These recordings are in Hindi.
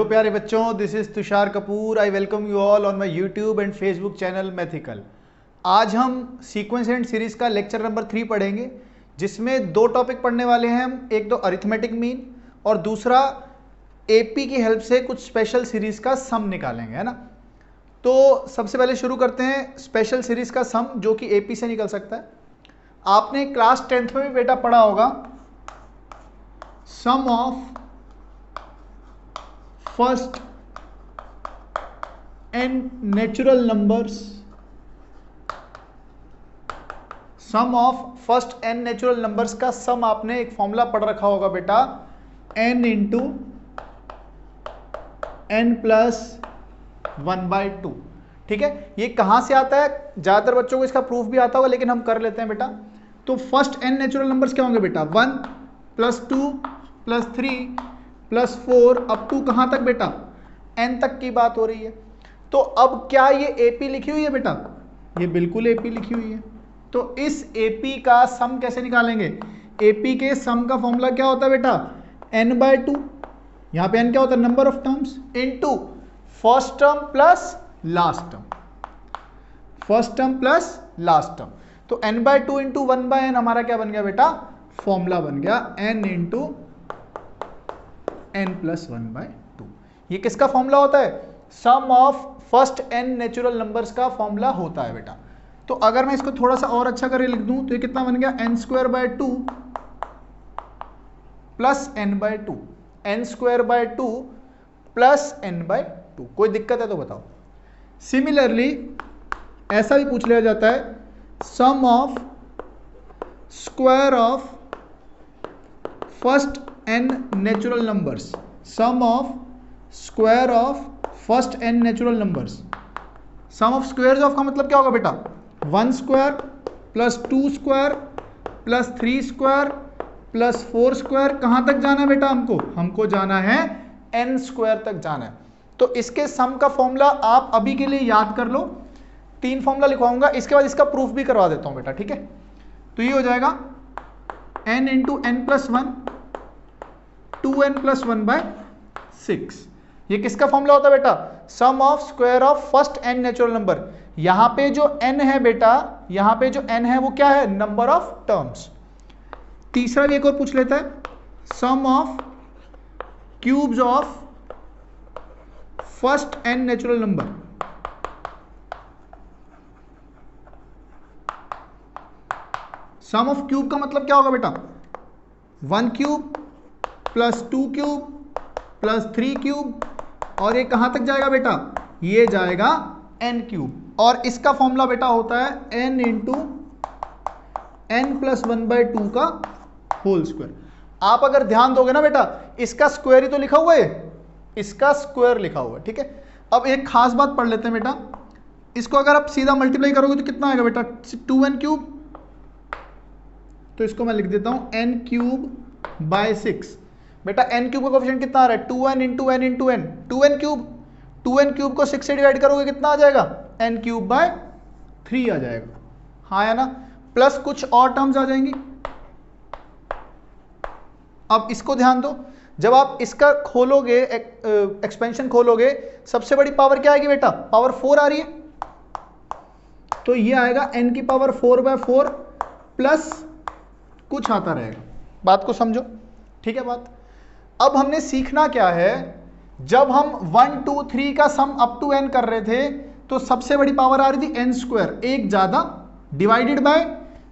प्यारे बच्चों, this is Tushar Kapoor. I welcome you all on my YouTube and Facebook channel mythical. आज हम सीक्वेंस एंड सीरीज का लेक्चर नंबर 3 पढ़ेंगे, जिसमें दो टॉपिक पढ़ने वाले हैं हम। एक तो अरिथमेटिक मीन और दूसरा एपी की हेल्प से कुछ स्पेशल सीरीज का सम निकालेंगे, है ना। तो सबसे पहले शुरू करते हैं स्पेशल सीरीज का सम, जो कि एपी से निकल सकता है। आपने क्लास 10th में भी बेटा पढ़ा होगा, sum of first n natural numbers, sum of first n natural numbers का सम आपने एक फॉर्मूला पढ़ रखा होगा बेटा, n इंटू n प्लस 1/2। ठीक है, ये कहां से आता है? ज्यादातर बच्चों को इसका प्रूफ भी आता होगा, लेकिन हम कर लेते हैं बेटा। तो फर्स्ट n नेचुरल नंबर्स क्या होंगे बेटा? 1 plus 2 plus 3 plus 4 up to कहां तक बेटा? n तक की बात हो रही है। तो अब क्या ये एपी लिखी हुई है बेटा? ये बिल्कुल एपी लिखी हुई है। तो इस एपी का सम कैसे निकालेंगे? एपी के सम का फॉर्मूला क्या होता है बेटा? n/2। यहां पे n क्या होता है? Number of terms into first term plus last term, first term plus last term. तो n/2 इंटू 1/n हमारा क्या बन गया बेटा? फॉर्मूला बन गया n इंटू n प्लस 1/2। ये किसका फॉर्मूला होता है? Sum of first n natural numbers का फॉर्मूला होता है बेटा। तो अगर मैं इसको थोड़ा सा और अच्छा करके लिख दूं तो ये कितना बन गया? n²/2 plus n/2, n²/2 plus n/2। कोई दिक्कत है तो बताओ। सिमिलरली ऐसा भी पूछ लिया जाता है, sum of square of first n natural numbers, sum of square of first n natural numbers. Sum of squares of का मतलब क्या होगा बेटा? 1 square plus 2 square plus 3 square plus 4 square. कहां तक जाना है बेटा? हमको जाना है n स्क्वायर तक जाना है। तो इसके सम का फॉर्मूला आप अभी के लिए याद कर लो। 3 फॉर्मूला लिखवाऊंगा, इसके बाद इसका प्रूफ भी करवा देता हूं बेटा, ठीक है। तो ये हो जाएगा n into n plus 1, 2n plus 1/6। ये किसका फॉर्मूला होता है बेटा? Sum of square of first n natural number. यहां पे जो n है बेटा, यहां पे जो n है वो क्या है? Number of terms. तीसरा भी एक और पूछ लेता है, sum of cubes of first n natural number. Sum of cube का मतलब क्या होगा बेटा? 1 cube plus 2 cube plus 3 cube, और ये कहां तक जाएगा बेटा? ये जाएगा n क्यूब। और इसका फॉर्मूला बेटा होता है n इंटू n प्लस 1/2 का होल स्क्वायर। आप अगर ध्यान दोगे ना बेटा, इसका स्क्वायर ही तो लिखा हुआ है, इसका स्क्वायर लिखा हुआ है, ठीक है। अब एक खास बात पढ़ लेते हैं बेटा, इसको अगर आप सीधा मल्टीप्लाई करोगे तो कितना आएगा बेटा? 2n cube. तो इसको मैं लिख देता हूं n³/6। बेटा n क्यूब का कोफिशिएंट कितना आ रहा है? 2n into n into n, 2n cube को 6 से डिवाइड करोगे कितना आ जाएगा? n³/3 आ जाएगा, हाँ या ना। प्लस कुछ और टर्म्स आ जाएंगी। अब इसको ध्यान दो, जब आप इसका खोलोगे, एक्सपेंशन खोलोगे, सबसे बड़ी पावर क्या आएगी बेटा? पावर 4 आ रही है। तो ये आएगा n⁴/4 प्लस कुछ आता रहेगा। बात को समझो, ठीक है बात। अब हमने सीखना क्या है, जब हम 1 2 3 का सम अप टू n कर रहे थे तो सबसे बड़ी पावर आ रही थी n², एक ज्यादा, डिवाइडेड बाय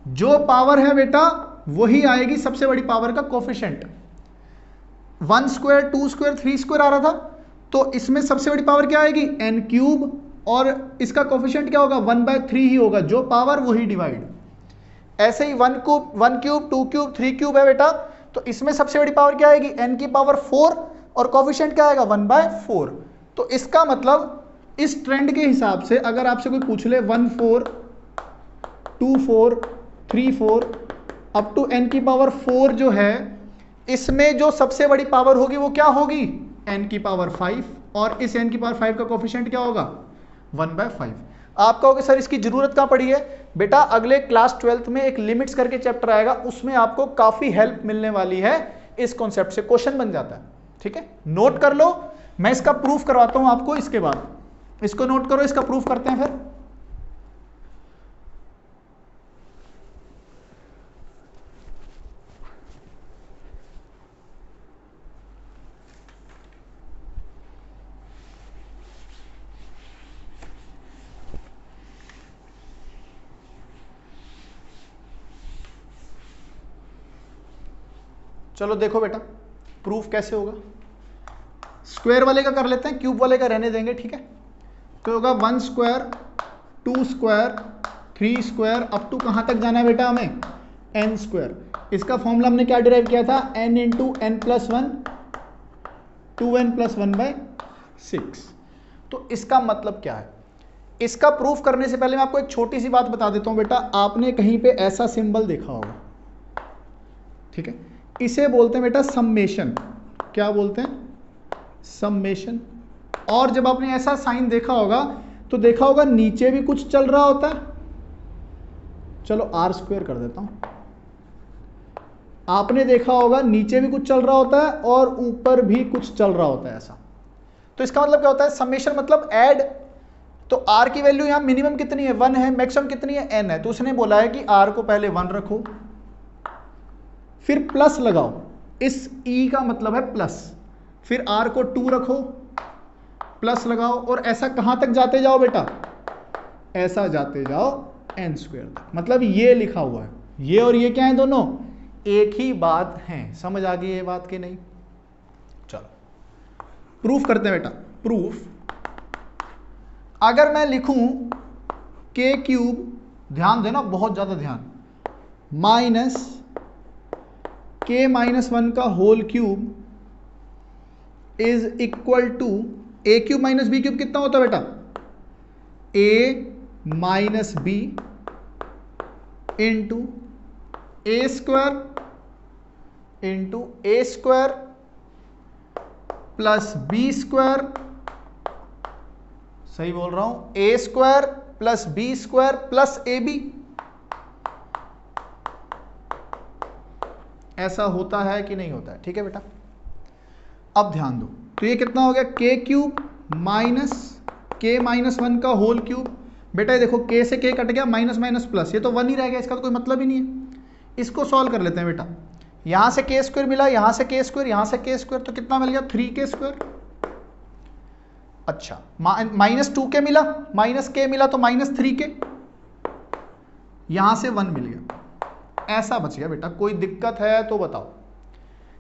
जो पावर है बेटा वही आएगी सबसे बड़ी पावर का कोफिशिएंट। 1 स्क्वायर 2 स्क्वायर 3 स्क्वायर आ रहा था, तो इसमें सबसे बड़ी पावर क्या आएगी? n³, और इसका कोफिशिएंट क्या होगा? 1/3 ही होगा, जो पावर वही डिवाइड। ऐसे ही 1 क्यूब 2 क्यूब 3 क्यूब है बेटा, तो इसमें सबसे बड़ी पावर क्या आएगी? n⁴, और कोफिशिएंट क्या आएगा? 1/4। तो इसका मतलब इस ट्रेंड के हिसाब से अगर आपसे कोई पूछ ले 1 4 2 4 3 4 अप टू n⁴ जो है, इसमें जो सबसे बड़ी पावर होगी वो क्या होगी? n⁵, और इस n⁵ का कोफिशिएंट क्या होगा? 1/5। आप कहोगे सर इसकी जरूरत कहां पड़ी है? बेटा अगले क्लास 12th में एक लिमिट्स करके चैप्टर आएगा, उसमें आपको काफी हेल्प मिलने वाली है इस कॉन्सेप्ट से। क्वेश्चन बन जाता है, ठीक है, नोट कर लो। मैं इसका प्रूफ करवाता हूं आपको इसके बाद, इसको नोट करो, इसका प्रूफ करते हैं फिर। चलो देखो बेटा प्रूफ कैसे होगा। स्क्वायर वाले का कर लेते हैं, क्यूब वाले का रहने देंगे, ठीक है। तो होगा 1 square 2 square 3 square up to कहां तक जाना है बेटा हमें, n स्क्वायर। इसका फॉर्मूला हमने क्या डिराइव किया था, n into n plus 1 2n plus 1/6। तो इसका मतलब क्या है, इसका प्रूफ करने से पहले मैं आपको एक छोटी सी बात बता देता हूं बेटा। आपने कहीं पे ऐसा सिंबल देखा होगा, ठीक है, इसे बोलते हैं बेटा सम्मेशन। क्या बोलते हैं, सम्मेशन। और जब आपने ऐसा साइन देखा होगा तो देखा होगा नीचे भी कुछ चल रहा होता है। चलो r स्क्वायर कर देता हूं। आपने देखा होगा नीचे भी कुछ चल रहा होता है और ऊपर भी कुछ चल रहा होता है ऐसा। तो इसका मतलब क्या होता है, सम्मेशन मतलब ऐड। तो r की वैल्यू यहां मिनिमम कितनी है, 1 है, मैक्सिमम कितनी है, n है। तो उसने बोला है कि r को पहले 1 रखो, फिर प्लस लगाओ, इस e का मतलब है प्लस, फिर r को 2 रखो, प्लस लगाओ, और ऐसा कहां तक जाते जाओ बेटा, ऐसा जाते जाओ n स्क्वायर तक। मतलब ये लिखा हुआ है, ये और ये क्या है, दोनों एक ही बात है। समझ आ गई ये बात कि नहीं। चलो प्रूफ करते हैं बेटा। प्रूफ, अगर मैं लिखूं k क्यूब, ध्यान देना बहुत ज्यादा ध्यान, माइनस k माइनस 1 का whole cube is equal to a cube minus b cube कितना होता है बेटा, a minus b into A square into A square plus B square, सही बोल रहा हूं, A square plus B square plus A B. ऐसा होता है कि नहीं होता है, ठीक है बेटा। अब ध्यान दो, तो ये कितना हो गया, के क्यूब माइनस के माइनस 1 का होल क्यूब। बेटा ये देखो के से के कट गया, माइनस माइनस प्लस, ये तो 1 ही रह गया, इसका तो कोई मतलब ही नहीं है। इसको सॉल्व कर लेते हैं बेटा। यहां से के स्क्वायर मिला, यहां से के स्क्वायर, यहां से के स्क्वायर, तो कितना मिल गया, 3k स्क्वायर। अच्छा, माइनस 2k मिला, माइनस के मिला तो माइनस 3k, यहां से 1 मिल गया, ऐसा बच गया बेटा। कोई दिक्कत है तो बताओ,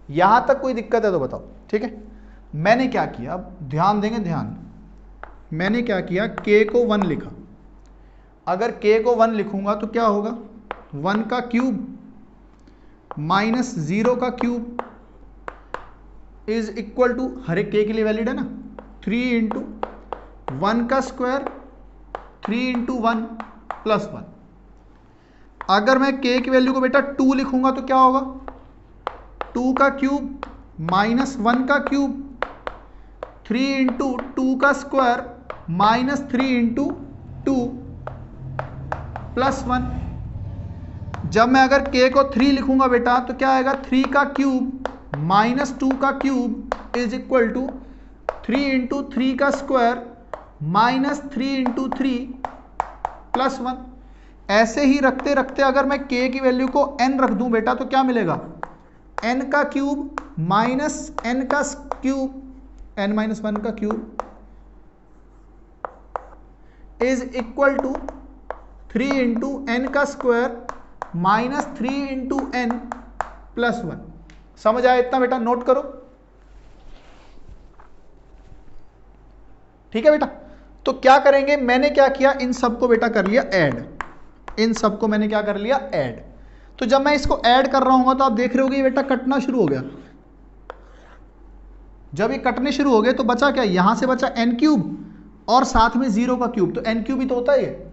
यहां तक कोई दिक्कत है तो बताओ, ठीक है। मैंने क्या किया, अब ध्यान देंगे, ध्यान, मैंने क्या किया, k को 1 लिखा। अगर k को 1 लिखूंगा तो क्या होगा, 1 का क्यूब माइनस 0 का क्यूब इज इक्वल टू, हर एक k के लिए वैलिड है ना, 3 इंटू 1 का स्क्वायर 3 इंटू 1 प्लस 1। अगर मैं k की वैल्यू को बेटा 2 लिखूंगा तो क्या होगा, 2 का क्यूब माइनस 1 का क्यूब 3 इंटू 2 का स्क्वायर माइनस 3 इंटू 2 प्लस 1। जब मैं अगर k को 3 लिखूंगा बेटा तो क्या आएगा, 3 का क्यूब माइनस 2 का cube is equal to 3 into 3 का स्क्वायर माइनस 3 इंटू 3 प्लस 1। ऐसे ही रखते रखते अगर मैं k की वैल्यू को n रख दूं बेटा तो क्या मिलेगा, n का क्यूब माइनस n का क्यूब n माइनस 1 का cube is equal to 3 into n का square minus 3 into n plus 1। समझ आया इतना बेटा, नोट करो, ठीक है बेटा। तो क्या करेंगे, मैंने क्या किया, इन सबको बेटा कर लिया ऐड, इन सबको मैंने क्या कर लिया, ऐड। तो जब मैं इसको ऐड कर रहा हूं तो आप देख रहे होगे बेटा कटना शुरू हो गया। जब ये कटने शुरू हो गए तो बचा क्या, यहां से बचा n क्यूब और साथ में 0 का क्यूब, तो n क्यूब ही तो होता है ये,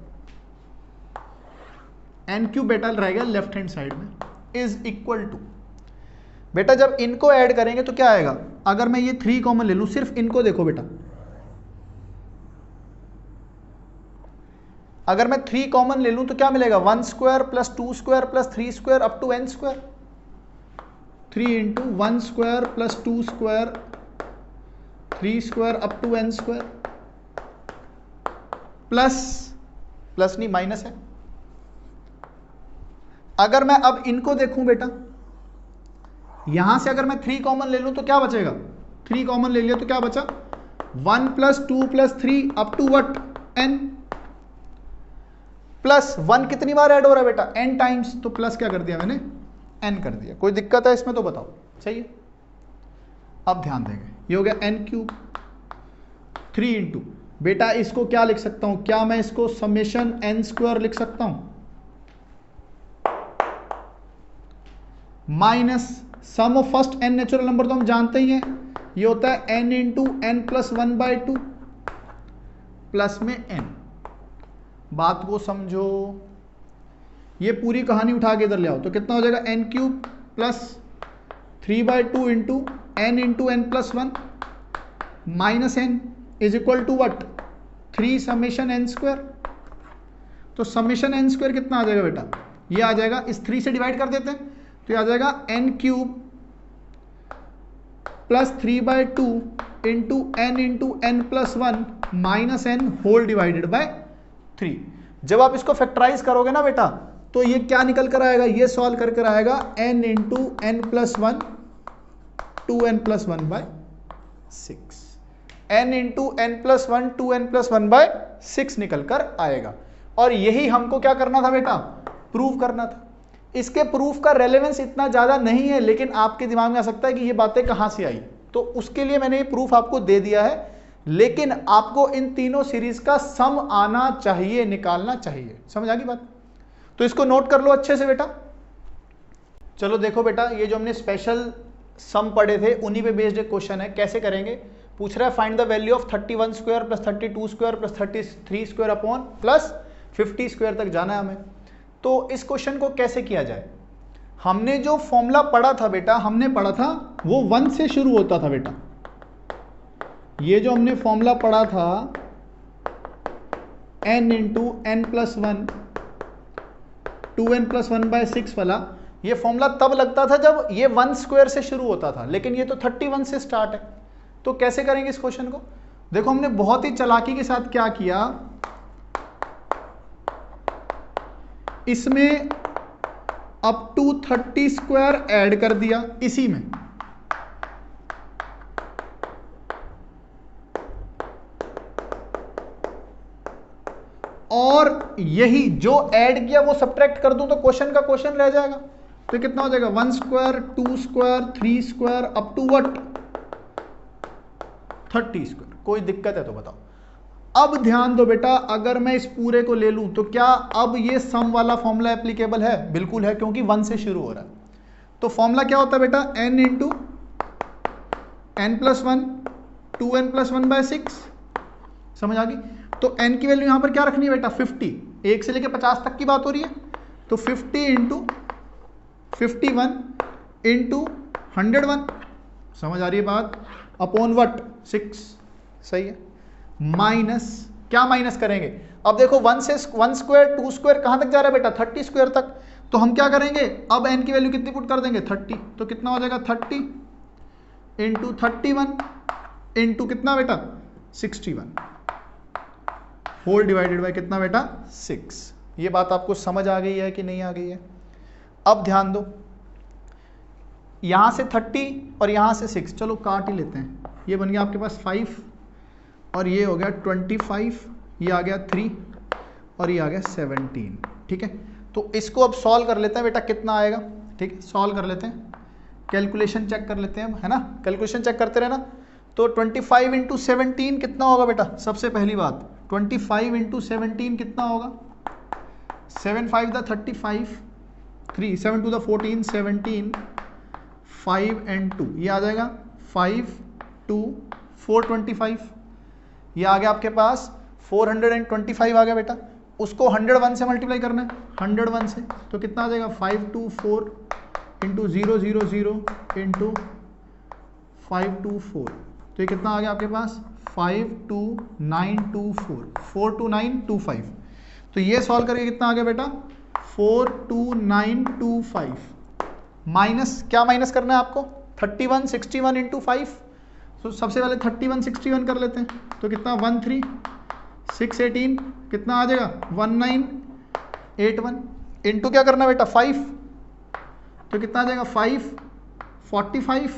n क्यूब बेटा रहेगा लेफ्ट हैंड साइड में, इज इक्वल टू, बेटा जब इनको ऐड करेंगे तो क्या आएगा, अगर मैं ये 3 कॉमन ले लूं, सिर्फ इनको देखो बेटा, अगर मैं 3 कॉमन ले लूं तो क्या मिलेगा, 1 square plus 2 square plus 3 square up to n square, 3 into 1 square plus 2 square 3 square up to n square plus नहीं माइनस है। अगर मैं अब इनको देखूं बेटा, यहां से अगर मैं 3 कॉमन ले लूं तो क्या बचेगा, 3 कॉमन ले लिया तो क्या बचा, 1 plus 2 plus 3 up to what n, plus 1 कितनी बार ऐड हो रहा है बेटा, n टाइम्स, तो प्लस क्या कर दिया मैंने, n कर दिया। कोई दिक्कत है इसमें तो बताओ, सही है। अब ध्यान देंगे, ये हो गया n क्यूब 3 इंटू, बेटा इसको क्या लिख सकता हूं, क्या मैं इसको समेशन n स्क्वायर लिख सकता हूं, minus sum of first n natural number तो हम जानते ही हैं, ये होता है n into n plus 1/2 plus में n। बात को समझो, ये पूरी कहानी उठा के इधर ले आओ तो कितना हो जाएगा, n cube plus 3/2 into n plus 1 minus n is equal to what, 3 summation n square. तो समेशन n स्क्वायर कितना आ जाएगा बेटा, ये आ जाएगा, इस 3 से डिवाइड कर देते हैं तो ये आ जाएगा n cube plus 3/2 into n plus 1 minus n whole divided by 3। जब आप इसको फैक्टराइज करोगे ना बेटा तो ये क्या निकल कर आएगा, ये सॉल्व कर कर आएगा n into n plus 1 2n plus 1 by 6, n into n plus 1 2n plus 1 by 6 निकल कर आएगा। और यही हमको क्या करना था बेटा, प्रूव करना था। इसके प्रूफ का रेलेवेंस इतना ज्यादा नहीं है, लेकिन आपके दिमाग में आ सकता है कि ये बातें कहां से आई, तो उसके लिए मैंने ये प्रूफ आपको दे दिया है। लेकिन आपको इन तीनों सीरीज का सम आना चाहिए, निकालना चाहिए। समझ आ गई बात? तो इसको नोट कर लो अच्छे से बेटा। चलो देखो बेटा, ये जो हमने स्पेशल सम पढ़े थे उन्हीं पे बेस्ड एक क्वेश्चन है। कैसे करेंगे, पूछ रहा है find the value of 31 square plus 32 square plus 33 square upon plus 50 square तक जाना है हमें। तो इस क्वेश्चन को कैसे किया जाए, हमने जो फॉर्मूला पढ़ा था बेटा, हमने पढ़ा था वो 1 से शुरू होता था बेटा। ये जो हमने फॉर्मूला पढ़ा था n into n plus 1 2n plus 1/6 वाला, ये फॉर्मूला तब लगता था जब ये 1 स्क्वायर से शुरू होता था, लेकिन ये तो 31 से स्टार्ट है। तो कैसे करेंगे इस क्वेश्चन को, देखो हमने बहुत ही चालाकी के साथ क्या किया, इसमें अप टू 30 स्क्वायर ऐड कर दिया इसी में, और यही जो ऐड किया वो सब्ट्रैक्ट कर दूं तो क्वेश्चन का क्वेश्चन रह जाएगा। तो कितना हो जाएगा, 1 square 2 square 3 square up to what 30 square. कोई दिक्कत है तो बताओ। अब ध्यान दो बेटा, अगर मैं इस पूरे को ले लूं तो क्या अब ये सम वाला फॉर्मूला एप्लीकेबल है? बिल्कुल है, क्योंकि 1 से शुरू हो रहा है। तो फॉर्मूला क्या होता है बेटा, n into n plus 1 2n plus 1/6। समझ आ गई? तो n की वैल्यू यहां पर क्या रखनी है बेटा, 50। 1 से लेकर 50 तक की बात हो रही है, तो 50 इंटू 51 इंटू 101। समझ आ रही है बात? Upon what 6। सही है। माइनस, क्या माइनस करेंगे, अब देखो 1 से 1 स्क्वायर 2 स्क्वायर कहां तक जा रहा है बेटा, 30 स्क्वायर तक। तो हम क्या करेंगे, अब n की वैल्यू कितनी पुट कर देंगे, 30। तो कितना हो जाएगा, 30 इंटू 31 इंटू कितना बेटा, 61 होल डिवाइडेड बाय कितना बेटा, 6। ये बात आपको समझ आ गई है कि नहीं आ गई है? अब ध्यान दो, यहां से 30 और यहां से 6, चलो काट ही लेते हैं। ये बन गया आपके पास 5 और ये हो गया 25, ये आ गया 3 और ये आ गया 17। ठीक है, तो इसको अब सॉल्व कर लेते हैं बेटा, कितना आएगा। ठीक है, सॉल्व कर लेते हैं, कैलकुलेशन चेक कर लेते हैं, है ना, कैलकुलेशन चेक करते रहना। तो 25 इंटू 17 कितना होगा बेटा, सबसे पहली बात 25 इंटू 17 कितना होगा, 7 5 द 35, 3 7 2 द 14, 17 5 and 2, ये आ जाएगा 5 2 425। ये आ गया आपके पास 425 आ गया बेटा। उसको 101 से मल्टीप्लाई करना है, 101 से, तो कितना आ जाएगा, 524 इंटू 000 इंटू 524। तो ये कितना आ गया आपके पास, 52924, 42925। तो ये सॉल्व करके कितना आ गया बेटा, 42925 माइनस, क्या माइनस करना है आपको, 31 61 इंटू 5, तो सबसे पहले 31 61 कर लेते हैं, तो कितना 13618 कितना आ जाएगा 1981 इंटू क्या करना बेटा 5, तो कितना आ जाएगा 5 45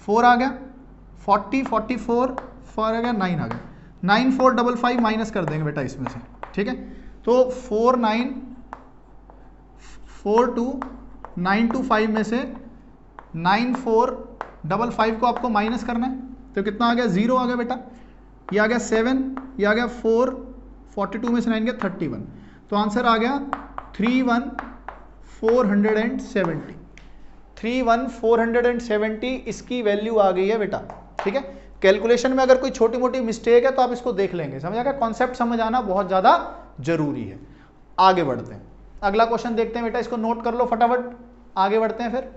4 आ गया 40 44 4 आ गया 9 आ गया 9455 माइनस कर देंगे बेटा इसमें से, ठीक है। तो 4942925 में से 9455 को आपको माइनस करना है, तो कितना आ गया 0 आ गया बेटा, ये आ गया 7, ये आ गया 4, 42 में से 9 गया 31, तो आंसर आ गया 31470 31470 इसकी वैल्यू आ गई है बेटा, ठीक है। कैलकुलेशन में अगर कोई छोटी मोटी मिस्टेक है तो आप इसको देख लेंगे, समझ आएगा, कॉन्सेप्ट समझ आना बहुत ज्यादा जरूरी है। आगे बढ़ते हैं, अगला क्वेश्चन देखते हैं बेटा, इसको नोट कर लो फटाफट, आगे बढ़ते हैं फिर।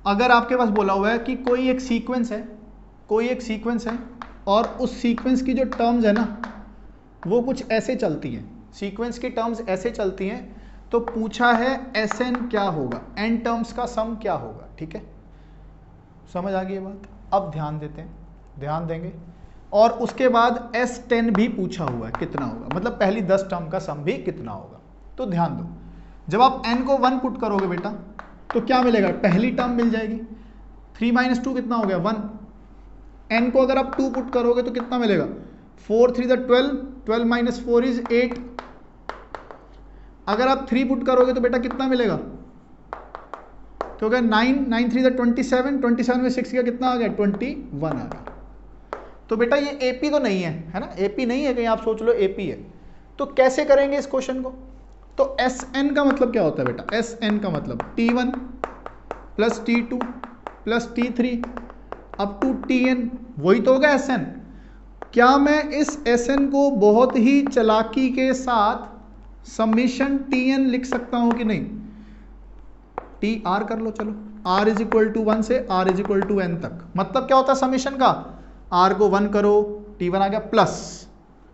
अगर आपके पास बोला हुआ है कि कोई एक सीक्वेंस है और उस सीक्वेंस की जो टर्म्स है ना वो कुछ ऐसे चलती हैं, सीक्वेंस की टर्म्स ऐसे चलती हैं, तो पूछा है Sn क्या होगा, n टर्म्स का सम क्या होगा, ठीक है। समझ आ गई ये बात, अब ध्यान देंगे। और उसके बाद S10 भी पूछा हुआ है कितना होगा, मतलब पहली 10 टर्म का सम भी कितना होगा। तो ध्यान दो, जब आप n को 1 पुट करोगे बेटा तो क्या मिलेगा, पहली टर्म मिल जाएगी, 3 - 2 कितना हो गया 1, n को अगर आप 2 पुट करोगे तो कितना मिलेगा, 4 3 12, 12 - 4 इज 8, अगर आप 3 पुट करोगे तो बेटा कितना मिलेगा, तो क्या 9 9 3 27, 27 में 6 का कितना आ गया 21 आ गया। तो बेटा ये AP तो नहीं है ना, AP नहीं है, कहीं आप सोच लो AP है, तो कैसे करेंगे इस क्वेश्चन को। तो Sn का मतलब क्या होता है बेटा, Sn का मतलब T1 plus T2 plus T3 up to Tn, वही तो होगा Sn। क्या मैं इस Sn को बहुत ही चालाकी के साथ समीशन Tn लिख सकता हूं कि नहीं, TR कर लो, चलो R इज इक्वल टू 1 से R is equal to n तक, मतलब क्या होता है समीशन का, R को 1 करो T1 आ गया प्लस,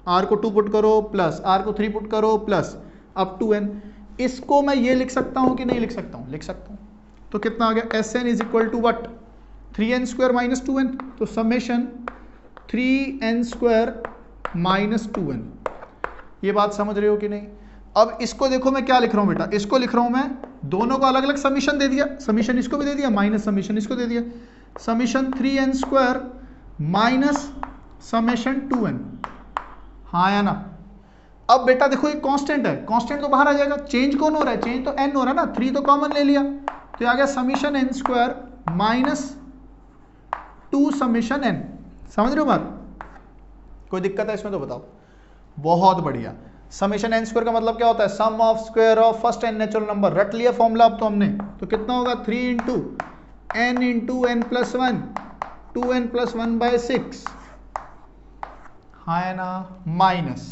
R को 2 पुट करो प्लस, R को 3 पुट करो प्लस अप टू n। इसको मैं ये लिख सकता हूं कि नहीं लिख सकता हूं, लिख सकता हूं। तो कितना आ गया Sn is equal to what, 3n² - 2n, तो समेशन 3n² - 2n। ये बात समझ रहे हो कि नहीं। अब इसको देखो मैं क्या लिख रहा हूं बेटा, इसको लिख रहा हूं मैं, दोनों को अलग अलग समीशन दे दिया, समीशन इसको भी दे दिया माइनस समीशन इसको दे दिया, summation 3n² minus summation 2n, हाँ या ना। अब बेटा देखो ये कांस्टेंट है, कांस्टेंट तो बाहर आ जाएगा, चेंज कौन हो रहा है, चेंज तो n हो रहा है ना, 3 तो कॉमन ले लिया, तो आ गया summation n² minus 2 summation n। समझ रहे हो बात, कोई दिक्कत है इसमें तो बताओ। बहुत बढ़िया, समीशन n² का मतलब क्या होता है, sum of square of first n natural number, रट लिया फॉर्मूला अब तो हमने, तो कितना होगा 3 × n × n + 1 2n + 1/6, हाँ है ना, माइनस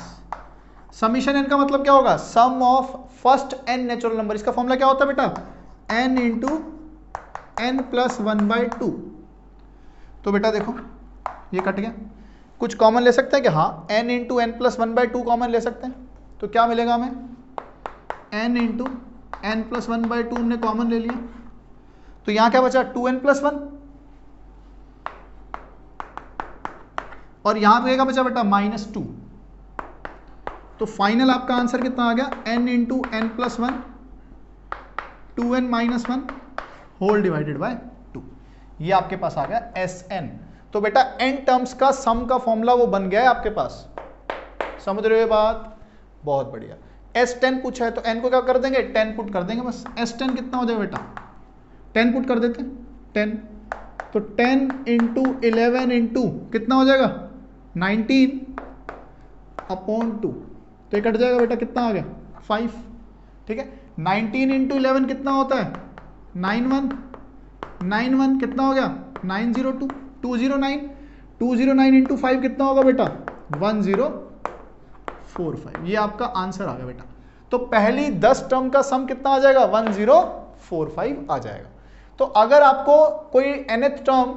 समीशन n का मतलब क्या होगा, sum of first n natural number, इसका फॉर्मूला क्या होता है बेटा, n × n + 1/2। तो बेटा देखो ये कट गया, कुछ कॉमन ले सकते हैं कि हाँ, n × n + 1/2 कॉमन ले सकते हैं, तो क्या मिलेगा हमें, n × n + 1/2 हमने कॉमन ले लिया, तो यहां क्या बचा 2n + 1, और यहां पे क्या बचा बेटा -2, तो फाइनल आपका आंसर कितना आ गया, n × n + 1 2n - 1 whole divided bye 2, ये आपके पास आ गया Sn। तो बेटा n टर्म्स का सम का फॉर्मूला वो बन गया है आपके पास, समझ रहे हो बात, बहुत बढ़िया। S10 पूछा है तो n को क्या कर देंगे, 10 पुट कर देंगे बस, S10 कितना हो जाएगा बेटा, 10 पुट कर देते हैं 10, तो 10 × 11 × कितना हो जाएगा 19/2, तो ये कट जाएगा बेटा, कितना आ गया 5, ठीक है। 19 × 11 कितना होता है 91, 91 कितना हो गया 902, 209, 209 × 5 कितना होगा बेटा 1045, ये आपका आंसर आ गया बेटा। तो पहली 10 टर्म का सम कितना आ जाएगा 1045 आ जाएगा। तो अगर आपको कोई nth टर्म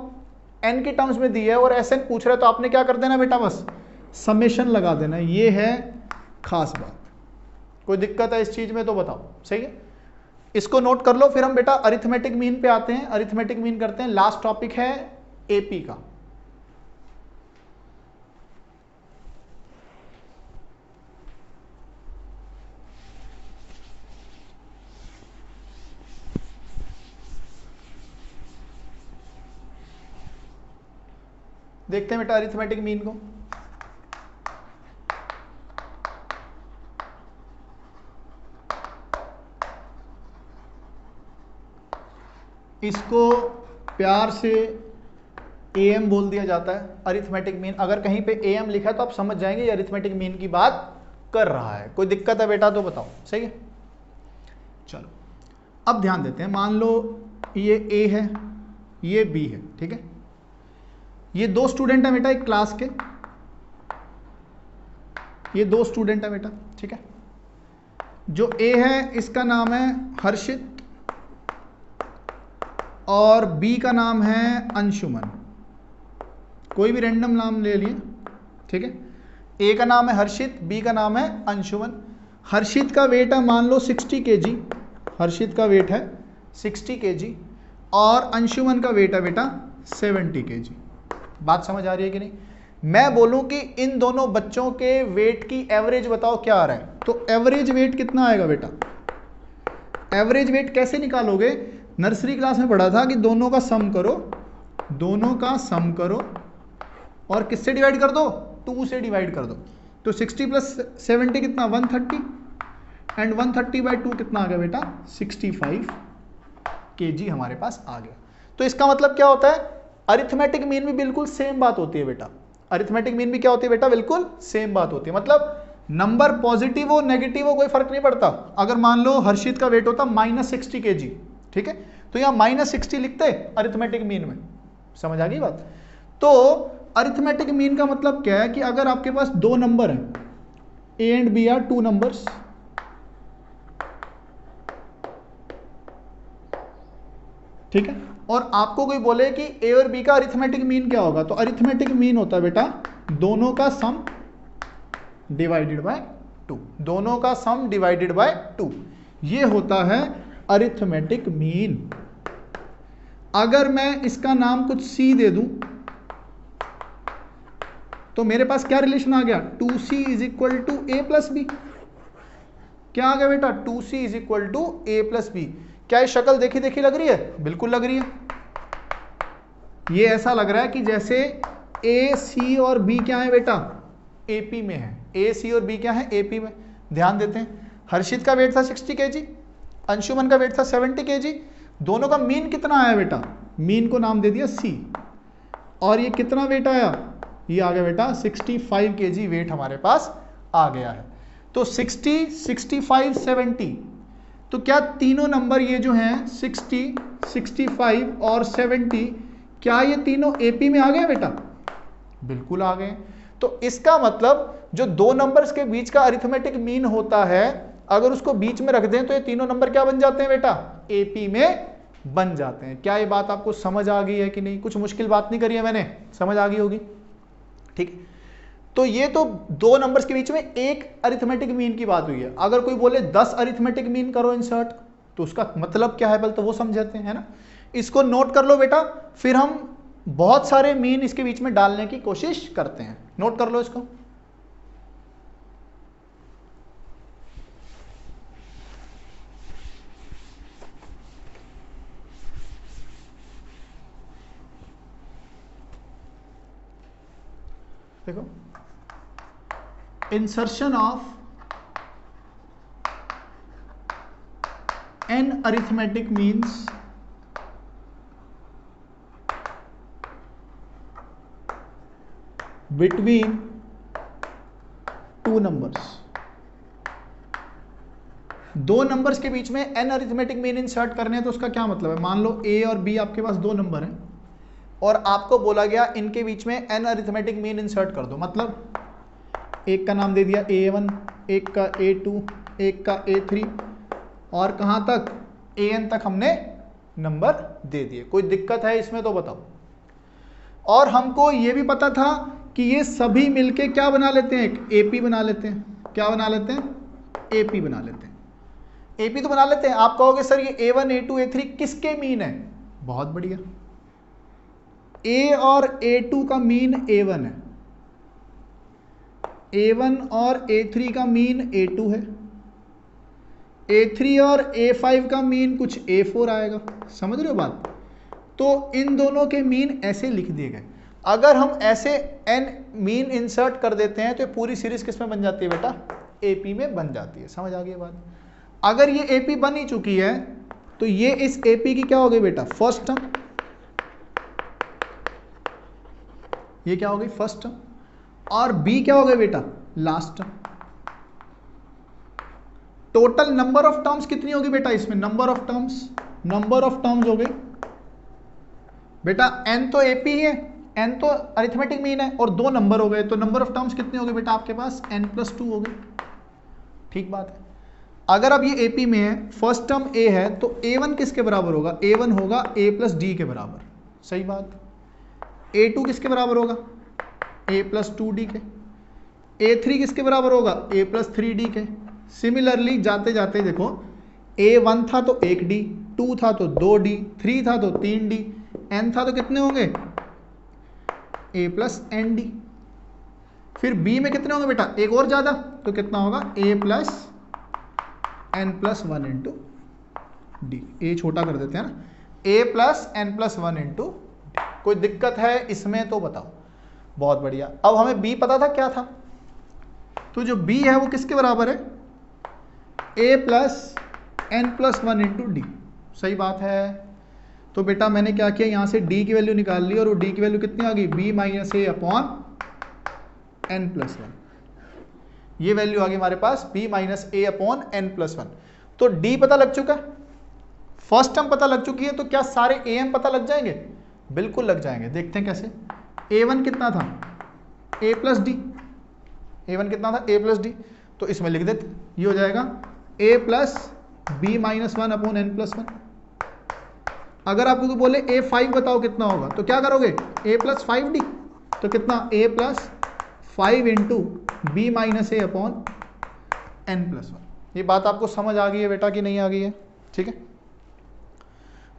n के टर्म्स में दी है और Sn पूछ रहा है, तो आपने क्या कर देना बेटा, बस समेशन लगा देना। ये है खास बात। कोई दिक्कत है इस चीज में तो बताओ, सही है। इसको नोट कर लो, फिर हम बेटा अरिथमेटिक मीन पे आते हैं। अरिथमेटिक मीन करते हैं, लास्ट टॉपिक है एपी का। देखते हैं बेटा अरिथमेटिक मीन को। इसको प्यार से एएम बोल दिया जाता है, अरिथमेटिक मीन। अगर कहीं पे एएम लिखा है तो आप समझ जाएंगे ये अरिथमेटिक मीन की बात कर रहा है। कोई दिक्कत है बेटा तो बताओ, सही है। चलो अब ध्यान देते हैं। मान लो ये ए है, ये बी है, ठीक है। ये दो स्टूडेंट है बेटा एक क्लास के, ये दो स्टूडेंट है बेटा, ठीक है। जो ए है इसका नाम है हर्षित और बी का नाम है अंशुमन। कोई भी रैंडम नाम ले लिए, ठीक है। ए का नाम है हर्षित, बी का नाम है अंशुमन। हर्षित का वेट है मान लो 60 kg, हर्षित का वेट है 60 kg और अंशुमन का वेट है बेटा 70 kg। बात समझ आ रही है कि नहीं। मैं बोलूं कि इन दोनों बच्चों के वेट की एवरेज बताओ क्या आ रहा है, तो एवरेज वेट कितना आएगा बेटा। एवरेज वेट कैसे निकालोगे, नर्सरी क्लास में पढ़ा था कि दोनों का सम करो, दोनों का सम करो और किससे डिवाइड कर दो, 2 से डिवाइड कर दो। तो 60 प्लस 70 कितना, 130 एंड 130/2 कितना आ गया बेटा, 65 kg हमारे पास आ गया। तो इसका मतलब क्या होता है, अरिथमेटिक मीन भी बिल्कुल सेम बात होती है बेटा। अरिथमेटिक मीन भी क्या होती है बेटा, बिल्कुल सेम बात होती है। मतलब नंबर पॉजिटिव हो नेगेटिव हो कोई फर्क नहीं पड़ता। अगर मान लो हर्षित का वेट होता -60 kg, ठीक है, तो यहां -60 लिखते अरिथमेटिक मीन में। समझ आ गई बात। तो अरिथमेटिक मीन का मतलब क्या है कि अगर आपके पास दो नंबर हैं, A and B are 2 numbers, ठीक है, और आपको कोई बोले कि ए और बी का अरिथमेटिक मीन क्या होगा, तो अरिथमेटिक मीन होता है बेटा दोनों का सम डिवाइडेड बाय 2। दोनों का सम डिवाइडेड बाय 2, ये होता है अरिथमेटिक मीन। अगर मैं इसका नाम कुछ सी दे दूं तो मेरे पास क्या रिलेशन आ गया, 2c is equal to A plus B. क्या आ गया बेटा, 2c is equal to A plus B. क्या ये शक्ल देखी देखी लग रही है, बिल्कुल लग रही है। ये ऐसा लग रहा है कि जैसे ए सी और बी क्या है बेटा, एपी में है। ए सी और बी क्या है, एपी में। ध्यान देते हैं, हर्षित का वेट था 60 kg, अंशुमन का वेट था 70 kg। दोनों का मीन कितना आया बेटा, मीन को नाम दे दिया सी। और ये कितना वेट आया, ये आ गया बेटा 65 kg वेट हमारे पास आ गया है। तो 60, 65, 70, तो क्या तीनों नंबर ये जो हैं 60, 65 और 70, क्या ये तीनों एपी में आ गए बेटा, बिल्कुल आ गए। तो इसका मतलब जो दो नंबर्स के बीच का अरिथमेटिक मीन होता है, अगर उसको बीच में रख दें तो ये तीनों नंबर क्या बन जाते हैं बेटा, एपी में बन जाते हैं। क्या ये बात आपको समझ आ गई है कि नहीं, कुछ मुश्किल बात नहीं करी है मैंने, समझ आ गई होगी, ठीक। तो ये तो दो नंबर्स के बीच में एक अरिथमेटिक मीन की बात हुई है। अगर कोई बोले 10 अरिथमेटिक मीन करो इंसर्ट, तो उसका मतलब क्या है पहले तो वो समझाते हैं ना। इसको नोट कर लो बेटा, फिर हम बहुत सारे मीन इसके बीच में डालने की कोशिश करते हैं। नोट कर लो इसको। देखो, insertion of n arithmetic means between two numbers। दो नंबर्स के बीच में n अरिथमेटिक मीन इंसर्ट करने हैं, तो उसका क्या मतलब है। मान लो a और b आपके पास दो नंबर हैं और आपको बोला गया इनके बीच में n अरिथमेटिक मीन इंसर्ट कर दो। मतलब एक का नाम दे दिया a1, एक का a2, एक का a3 और कहां तक an तक हमने नंबर दे दिए। कोई दिक्कत है इसमें तो बताओ। और हमको ये भी पता था कि ये सभी मिलके क्या बना लेते हैं, एक एपी बना लेते हैं। क्या बना लेते हैं, एपी बना लेते हैं। एपी तो बना लेते हैं। आप कहोगे सर ये A1 A2 A3 किसके मीन है, बहुत बढ़िया, A और A2 का मीन A1 है, A1 और A3 का मीन A2 है, A3 और A5 का मीन कुछ A4 आएगा। समझ रहे हो बात? तो इन दोनों के मीन ऐसे लिख दिए गए। अगर हम ऐसे n मीन इंसर्ट कर देते हैं तो ये पूरी सीरीज किस में बन जाती है बेटा, AP में बन जाती है। समझ आ गई बात? अगर ये AP बन ही चुकी है तो ये इस AP की क्या हो गई बेटा, फर्स्ट टर्म। ये क्या हो गई, फर्स्ट टर्म। और B क्या हो गया बेटा, last term. Total number of terms कितनी होगी बेटा इसमें, नंबर ऑफ टर्म्स हो गई बेटा, n तो AP है, n तो अरिथमेटिक मीन है और 2 नंबर हो गए, तो नंबर ऑफ टर्म्स कितने हो गए बेटा आपके पास, n+2 हो गए। ठीक बात है। अगर अब ये AP में है, फर्स्ट टर्म A है, तो A1 किसके बराबर होगा, A1 होगा A+D के बराबर। सही बात। A2 किसके बराबर होगा, A+2D के। A3 किसके बराबर होगा, A+3D के। सिमिलरली जाते जाते देखो, A1 था तो 1D, 2 था तो 2D, 3 था तो 3D, n था तो कितने होंगे, A+ND। फिर B में कितने होंगे बेटा, एक और ज्यादा, तो कितना होगा, A+n+1 इंटू D। A छोटा कर देते हैं ना, A+n+1 इंटू D। कोई दिक्कत है इसमें तो बताओ। बहुत बढ़िया। अब हमें B पता था क्या था, तो जो B है वो किसके बराबर है, A+n+1 इंटू D। सही बात है। तो बेटा मैंने क्या किया, यहां से D की वैल्यू निकाल ली और वो D की वैल्यू कितनी आ गई, B-A/n+1। ये वैल्यू आ गई हमारे पास B-A/n+1। तो D पता लग चुका है, फर्स्ट टर्म पता लग चुकी है, तो क्या सारे AM पता लग जाएंगे, बिल्कुल लग जाएंगे। देखते हैं कैसे। A1 कितना था, A+D। A1 कितना था, A+D। तो इसमें लिख देते, ये हो जाएगा A+B-1/n+1। अगर आपको तो बोले A5 बताओ कितना होगा, तो क्या करोगे, A+5D। तो कितना, A+5 इंटू B-A/n+1। ये बात आपको समझ आ गई है बेटा कि नहीं आ गई है? ठीक है।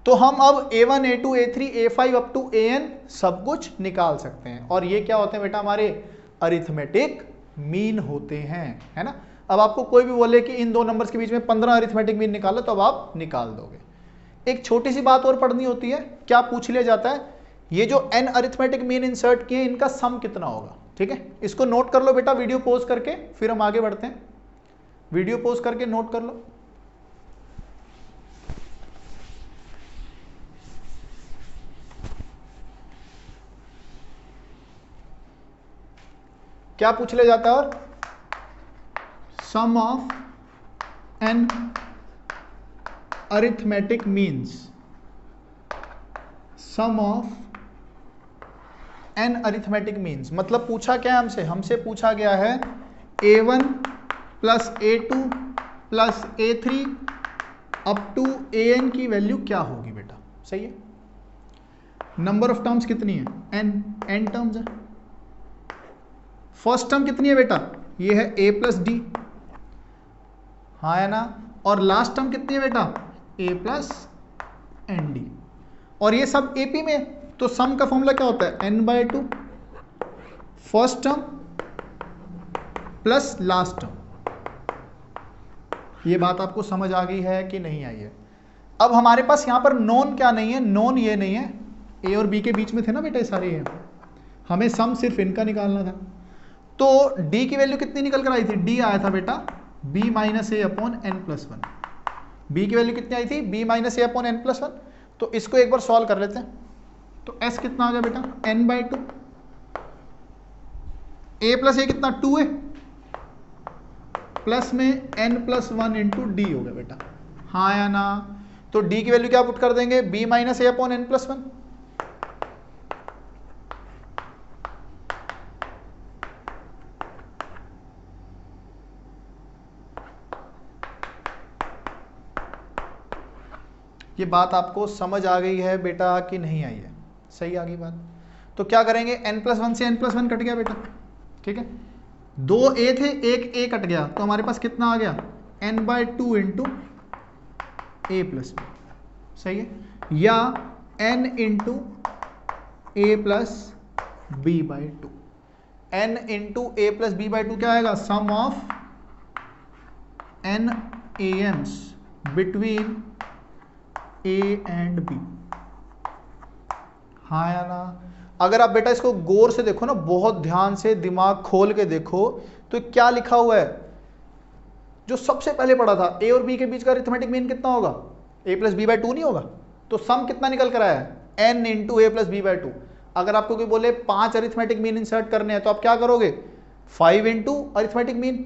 तो हम अब A1 A2 A3 A5 up to AN सब कुछ निकाल सकते हैं, और ये क्या होते हैं बेटा, हमारे अरिथमेटिक मीन होते हैं, है ना। अब आपको कोई भी बोले कि इन 2 नंबर्स के बीच में 15 अरिथमेटिक मीन निकालो, तो अब आप निकाल दोगे। एक छोटी सी बात और पढ़नी होती है, क्या पूछ लिया जाता है, ये जो n अरिथमेटिक मीन इंसर्ट किए इनका सम कितना होगा। ठीक है, इसको नोट कर लो बेटा वीडियो पॉज करके, फिर हम आगे बढ़ते हैं। वीडियो पॉज करके नोट कर लो। क्या पूछ लिया जाता है, और sum of n arithmetic means, sum of n arithmetic means, मतलब पूछा क्या है हमसे पूछा गया है A1 plus A2 plus A3 up to AN की वैल्यू क्या होगी बेटा। सही है। नंबर ऑफ टर्म्स कितनी है, n टर्म्स है। फर्स्ट टर्म कितनी है बेटा, ये है A+D, हाँ है ना। और लास्ट टर्म कितनी है बेटा, A+ND। और ये सब AP में, तो सम का फॉर्मूला क्या होता है, n/2 first term plus last term. ये बात आपको समझ आ गई है कि नहीं आई है? अब हमारे पास यहां पर नॉन क्या नहीं है, नॉन ये नहीं है, A और B के बीच में थे ना बेटा ये सारे, ये हमें सम सिर्फ इनका निकालना था। तो D की वैल्यू कितनी निकल कर आई थी, D आया था बेटा B-A/n+1। B की वैल्यू कितनी आई थी, B-A/n+1। तो इसको एक बार सॉल्व कर लेते हैं। तो S कितना आ गया बेटा, n/2। A+A कितना, 2 है, प्लस में n+1 इंटू D हो गया बेटा, हाँ या ना। तो D की वैल्यू क्या पुट कर देंगे, B-A/n+1। ये बात आपको समझ आ गई है बेटा कि नहीं आई है? सही आ गई बात। तो क्या करेंगे, n+1 से n+1 कट गया बेटा, ठीक है, 2 a थे, एक a कट गया, तो हमारे पास कितना आ गया, n/2 into a plus b, सही है, या n into a plus b/2, n into a plus b/2 क्या आएगा, sum of n AMs between a and b, हाँ या ना। अगर आप बेटा इसको गौर से देखो ना, बहुत ध्यान से दिमाग खोल के देखो, तो क्या लिखा हुआ है, जो सबसे पहले पढ़ा था, a और b के बीच का अरिथमेटिक मीन कितना होगा, a प्लस b/2 नहीं होगा, तो सम कितना निकल कर आया है, n into a plus b/2। अगर आपको कोई बोले 5 अरिथमेटिक मीन इंसर्ट करने हैं तो आप क्या करोगे, 5 इंटू अरिथमेटिक मीन,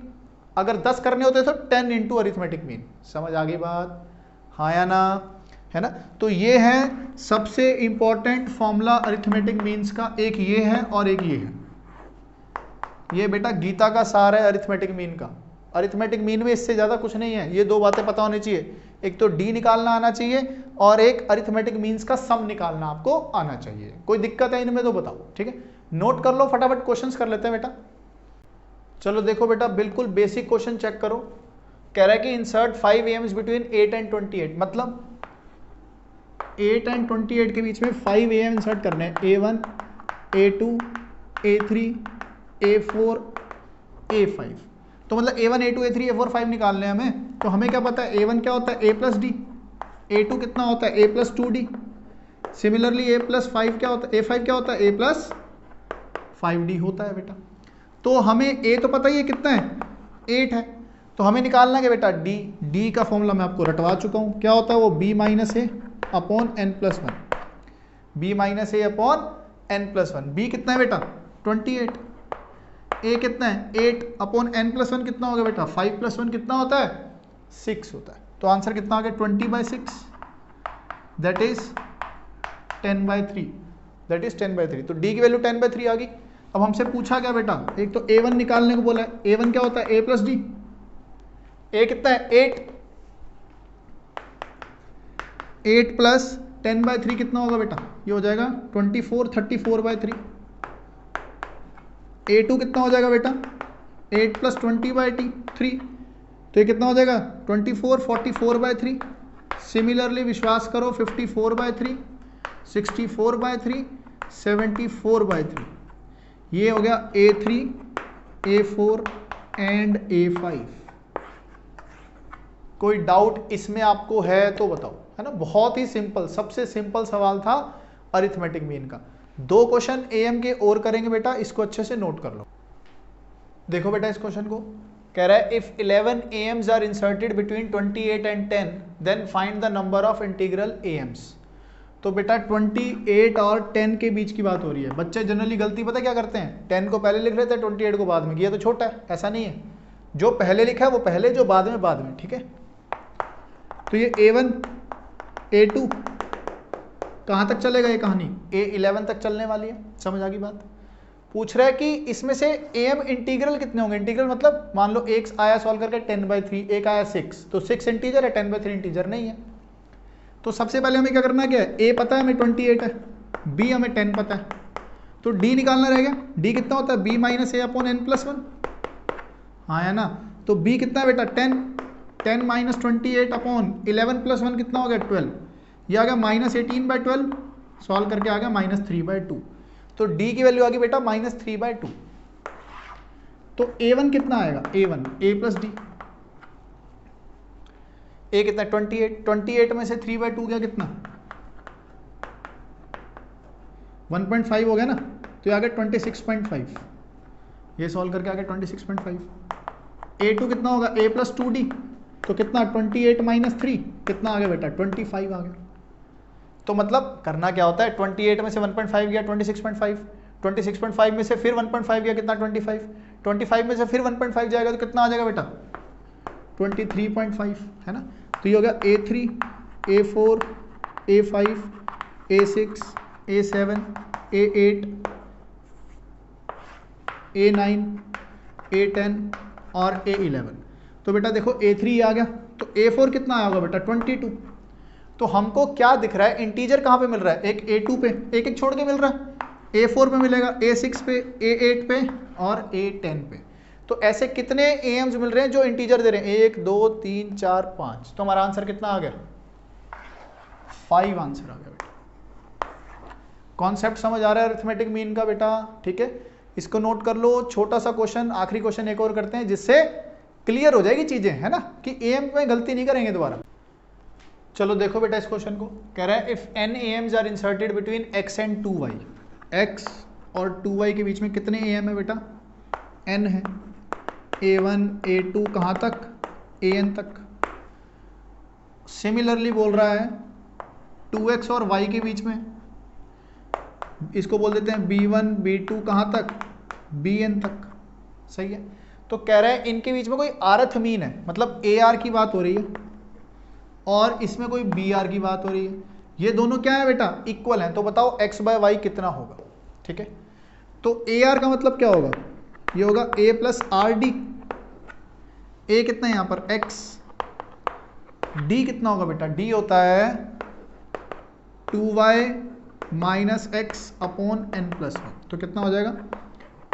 अगर 10 करने होते तो 10 इंटू अरिथमेटिक मीन। समझ आ गई बात, हाँ या ना, है ना। तो ये है सबसे इंपॉर्टेंट फॉर्मूला अरिथमेटिक मीन्स का, एक ये है और एक ये है, ये बेटा गीता का सार है अरिथमेटिक मीन का। अरिथमेटिक मीन में इससे ज्यादा कुछ नहीं है, ये दो बातें पता होनी चाहिए, एक तो डी निकालना आना चाहिए और एक अरिथमेटिक मीन्स का सम निकालना आपको आना चाहिए। कोई दिक्कत है इनमें तो बताओ, ठीक है, नोट कर लो, फटाफट क्वेश्चंस कर लेते हैं बेटा। चलो देखो बेटा, बिल्कुल बेसिक क्वेश्चन चेक करो, कह रहा है कि इंसर्ट 5 AMs बिटवीन 8 एंड 28, मतलब 8 एंड 28 के बीच में 5 AM इंसर्ट करने हैं, A1 A2 A3 A4 A5, तो मतलब A1 A2 A3 A4 5 निकालने हैं हमें। तो हमें क्या पता है, A1 क्या होता है A प्लस डी, A2 कितना होता है A plus 2D, similarly A plus 5 क्या होता है, A5 क्या होता है A प्लस 5D होता है बेटा। तो हमें A तो पता ही है कितना है, 8 है, तो हमें निकालना है बेटा D, D का फॉर्मूला मैं आपको रटवा चुका हूँ, क्या होता है वो B minus A upon n+1, B minus A upon n+1, B कितना है बेटा 28, A कितना है 8 अपॉन n+1 कितना होगा बेटा 5 + 1 कितना होता है 6 होता है, तो आंसर कितना आ गया 20/6, दैट इज 10/3, दैट इज 10/3। तो D की वैल्यू 10/3 आ गई। अब हमसे पूछा क्या बेटा, एक तो A1 निकालने को बोला है, A1 क्या होता है A प्लस डी, A कितना है 8 प्लस 10/3 कितना होगा बेटा, ये हो जाएगा 24 34/3। A2 कितना हो जाएगा बेटा 8 प्लस 20/3, तो ये कितना हो जाएगा 24 44/3। सिमिलरली विश्वास करो 54/3 64/3 74/3, ये हो गया A3 A4 एंड A5। कोई डाउट इसमें आपको है तो बताओ, है ना, बहुत ही सिंपल, सबसे सिंपल सवाल था अरिथमेटिक मीन का। 2 क्वेश्चन AM के और करेंगे बेटा, इसको अच्छे से नोट कर लो। देखो बेटा इस क्वेश्चन को, कह रहा है if 11 AMs are inserted between 28 and 10 then find the number of integral AMs। तो बेटा 28 और 10 के बीच की बात हो रही है। बच्चे जनरली गलती पता क्या करते हैं, 10 को पहले लिख रहे थे 28 को बाद में, ये तो छोटा है, ऐसा नहीं है, जो पहले लिखा है वो पहले, जो बाद में, ठीक है। तो ये A1 A2 कहाँ तक चलेगा ये कहानी, A11 तक चलने वाली है। समझ आ गई बात। पूछ रहा है कि इसमें से AM इंटीग्रल कितने होंगे, इंटीग्रल मतलब मान लो एक आया सॉल्व करके 10/3, एक आया 6, तो 6 इंटीजर है 10/3 इंटीजर नहीं है। तो सबसे पहले हमें क्या करना, क्या है A पता है हमें 28 है, B हमें 10 पता है, तो D निकालना रहेगा। D कितना होता है B minus A upon n+1, हाँ है ना। तो B कितना है बेटा 10 माइनस 28 अपॉन 11 + 1 कितना हो गया 12, ये आ गया -18/12, सॉल्व करके आ गया -3/2। तो D की वैल्यू आ गई बेटा -3/2। तो A1 कितना आएगा, A1 A plus D, A कितना 28 में से 3/2 गया कितना 1.5 हो गया ना, तो ये आ गया 26.5, ये सॉल्व करके आ गया 26.5। A2 कितना होगा A प्लस 2D, तो कितना 28 माइनस 3 कितना आ गया बेटा 25 आ गया। तो मतलब करना क्या होता है, 28 में से 1.5 गया 26.5, 26.5 में से फिर 1.5 गया कितना 25 में से फिर 1.5 जाएगा तो कितना आ जाएगा बेटा 23.5, है ना। तो ये हो गया A3 A4 A5 A6 A7 A8 A9 A10 और A11। तो बेटा देखो A3 आ गया, तो A4 कितना आया होगा बेटा 22। तो हमको क्या दिख रहा है, इंटीजर कहाँ पे मिल रहा है, एक A2 पे, एक छोड़ के मिल रहा है, A4 पे मिलेगा, A6 पे, A8 पे और A10 पे। तो ऐसे कितने एम्स मिल रहे हैं जो इंटीजर दे रहे हैं? 1 2 3 4 5। तो हमारा आंसर कितना आ गया? 5 आंसर आ गया बेटा। कॉन्सेप्ट समझ आ रहा है अरिथमेटिक मीन का बेटा? ठीक है, इसको नोट कर लो। छोटा सा क्वेश्चन, आखिरी क्वेश्चन एक और करते हैं जिससे क्लियर हो जाएगी चीजें, है ना, कि एम में गलती नहीं करेंगे दोबारा। चलो देखो बेटा इस क्वेश्चन को, कह रहा है if n AMs are inserted between x and 2y, x और 2y के बीच में कितने एम है बेटा? n है, a1 a2 कहाँ तक? an तक। सिमिलरली बोल रहा है 2x और y के बीच में, इसको बोल देते हैं b1 b2 कहाँ तक? bn तक। सही है। तो कह रहा है इनके बीच में कोई आरथ मीन है, मतलब ar की बात हो रही है और इसमें कोई br की बात हो रही है। ये दोनों क्या है बेटा? इक्वल हैं। तो बताओ x बाय वाई कितना होगा? ठीक है, तो ar का मतलब क्या होगा? ये होगा a plus R D. a कितना है यहाँ पर? x। d कितना होगा बेटा? d होता है 2y minus x upon n plus one. तो कितना हो जाएगा?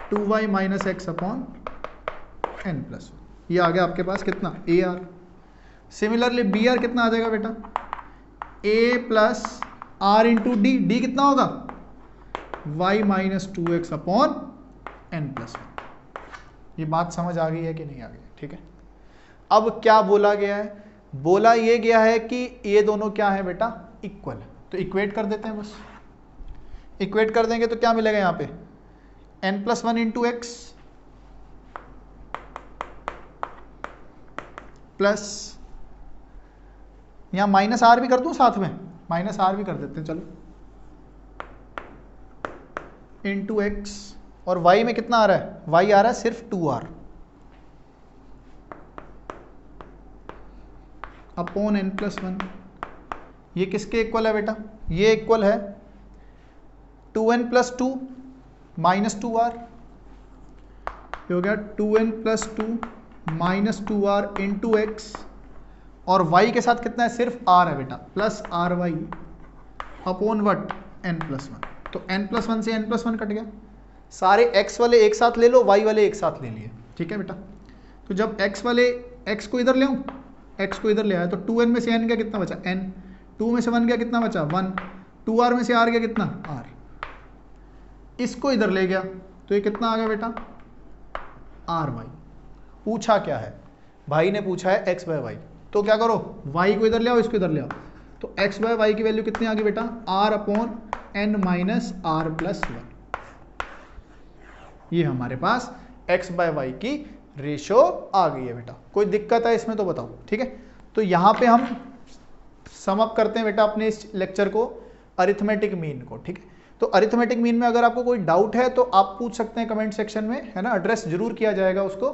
2y minus x upon n plus one. ये आ गया आपके पास कितना? ar। सिमिलरली br कितना आ जाएगा बेटा? a plus r into d. D कितना होगा? y minus 2x upon n plus one. ये बात समझ आ गई है कि नहीं आ गई? ठीक है, अब क्या बोला गया है? बोला ये गया है कि ये दोनों क्या है बेटा? इक्वल है। तो इक्वेट कर देते हैं, बस इक्वेट कर देंगे तो क्या मिलेगा यहाँ पे? n plus one into x plus, यहाँ माइनस आर भी कर दूं साथ में, माइनस आर भी कर देते हैं चलो, इंटू एक्स, और y में कितना आ रहा है? y आ रहा है सिर्फ 2r upon n plus one. ये किसके इक्वल है बेटा? ये इक्वल है 2n प्लस 2 माइनस 2r। ये हो गया 2n plus 2 minus 2r into x, और y के साथ कितना है? सिर्फ r है बेटा, plus r y upon what? n plus one. तो n प्लस वन से n प्लस वन कट गया, सारे x वाले एक साथ ले लो, y वाले एक साथ ले लिए। ठीक है बेटा, तो जब x वाले x को इधर ले आऊं, x को इधर ले आया तो 2n में से n गया कितना बचा? n। 2 में से 1 गया कितना बचा? 1। 2r में से r गया कितना? r। इसको इधर ले गया तो ये कितना आ गया बेटा? r y। पूछा क्या है भाई ने? पूछा है x बाय वाई। तो क्या करो, y को इधर ले आओ, इसको इधर ले आओ, तो x बाय वाई की वैल्यू कितनी आ गई बेटा? r upon n minus r plus one. ये हमारे पास x बाय वाई की रेशो आ गई है बेटा। कोई दिक्कत है इसमें तो बताओ? ठीक है, तो यहां पे हम सम अप करते हैं बेटा अपने इस लेक्चर को, अरिथमेटिक मीन को। ठीक है, तो अरिथमेटिक मीन में अगर आपको कोई डाउट है तो आप पूछ सकते हैं कमेंट सेक्शन में, है ना, एड्रेस जरूर किया जाएगा उसको।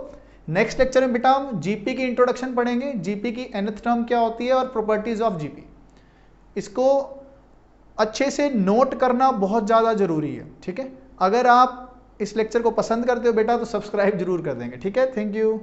नेक्स्ट लेक्चर में बेटा हम जीपी की इंट्रोडक्शन पढ़ेंगे, जीपी की nth टर्म क्या होती है और प्रॉपर्टीज ऑफ जीपी। इसको अच्छे से नोट करना बहुत ज़्यादा जरूरी है। ठीक है, अगर आप इस लेक्चर को पसंद करते हो बेटा तो सब्सक्राइब जरूर कर देंगे। ठीक है, थैंक यू।